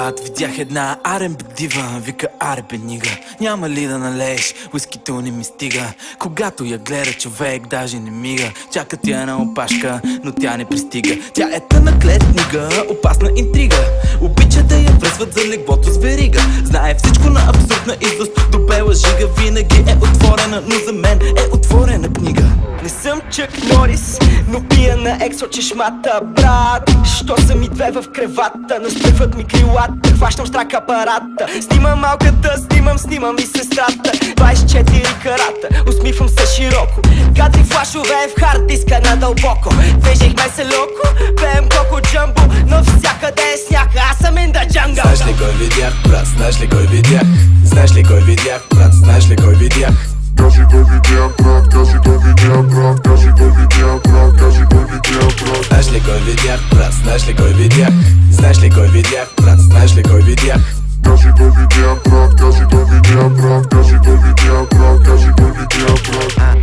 брат, видях една R&B дива. Вика арбе нига, няма ли да налееш? Уискито не ми стига. Когато я гледа човек даже не мига. Чака тя на опашка, но тя не пристига. Тя е тъна клетнига, опасна интрига. Обича да я връзват за леглото с верига. Знае всичко на абсурдна изост до бела жига. Винаги е отворена, но за мен е отворена книга. Не съм Чък Норис, но пия на ексо чешмата, брат. Що са ми две в кревата, настъпват ми крилата, хващам страк апарата. Снимам малката, снимам и сестрата. 24 карата, усмихвам се широко. Кадри флашове в хард диска надълбоко. Движихме се локо, пеем коко джамбо. Навсякъде е сняг, аз съм in the jungle. Знаеш ли кой видях, брат, знаеш ли кой видях? Знаеш ли кой видях, брат, знаеш ли кой видях? Кажи кой видях, брат, кажи кой видях, брат, кажи кой видях, брат, кажи кой видях, брат. Знаеш ли кой видях, брат, знаеш ли кой видях? Знаеш ли кой видях, брат, знаеш ли кой видях? Кажи кой видях, брат, кажи кой видях, брат, кажи кой видях, брат, кажи кой видях, брат.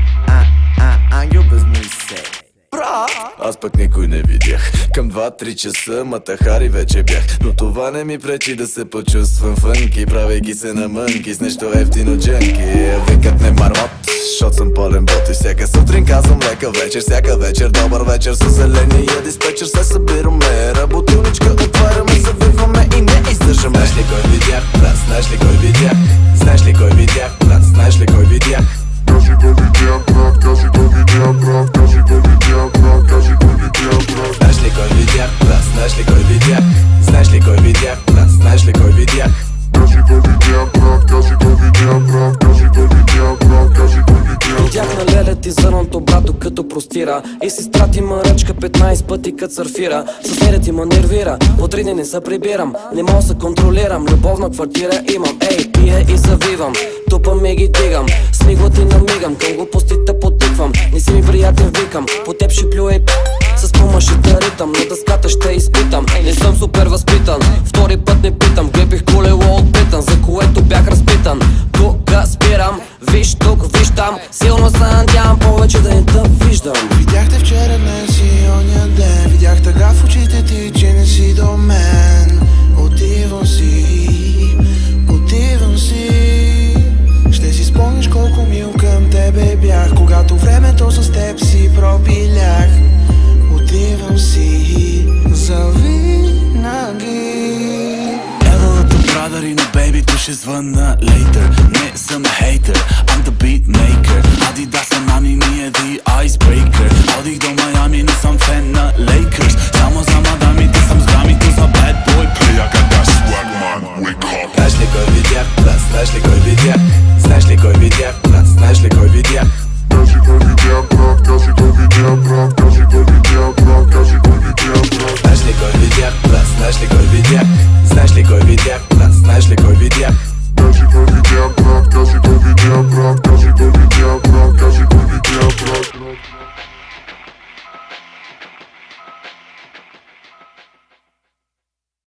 Ангел без мисе. Аз пък никой не видях. Към 2-3 часа матахари вече бях. Но това не ми пречи да се почувствам фънки, правейки се на мънки с нещо ефтино джънки. Викат не мармот, защото съм пълен бот. И всяка сутрин казвам лека вечер, всяка вечер добър вечер. Със зеления диспетчер се събираме, работилничка отваряме, завиваме и не издържаме. Знаеш ли кой видях, брат, знаеш ли кой видях? Знаеш ли кой видях, брат, знаеш ли кой видях? Кажи кой видях, брат, кажи кой видях, брат, кажи кой видях, брат, кажи кой видях, брат. Знаеш ли кой видях, брат, знаеш ли кой видях? Знаеш ли кой видях, брат, знаеш ли кой видях? Кажи кой видях, брат, кажи кой видях, брат, кажи кой видях, брат, кажи кой видях. Видях на леля ти зърното, брато, като простира. И сестра ти ма ръчка 15 пъти кът сърфира. Съседят ти ма нервира, от три не се прибирам. Не мога се контролирам, любовна квартира имам. Ей, пия и завивам, тупам и ги дигам. С мигла ти намигам, към глупостите потиквам. Не си ми приятен, викам, по теб ще плюя и с помашите ритъм. На дъската ще изпитам, не съм супер възпитан. Втори път не питам, глепих колело от питан, за което бях разпитан. Кога спирам, виж тук, виж там. Силно се надявам повече да не те виждам. Видяхте вчера, днес и оня ден. Видях тъга в очите ти, че не си до мен. Отивам си, отивам си. Ще си спомниш колко мил към тебе бях, когато времето с теб си пропилях. Отивам си завинаги. Brother in a baby, tu ще звънна later. Не съм хейтер, I'm the beat maker. Adidas, Anani, ние the icebreaker. Ходих до Майами, но съм фен на Lakers. Само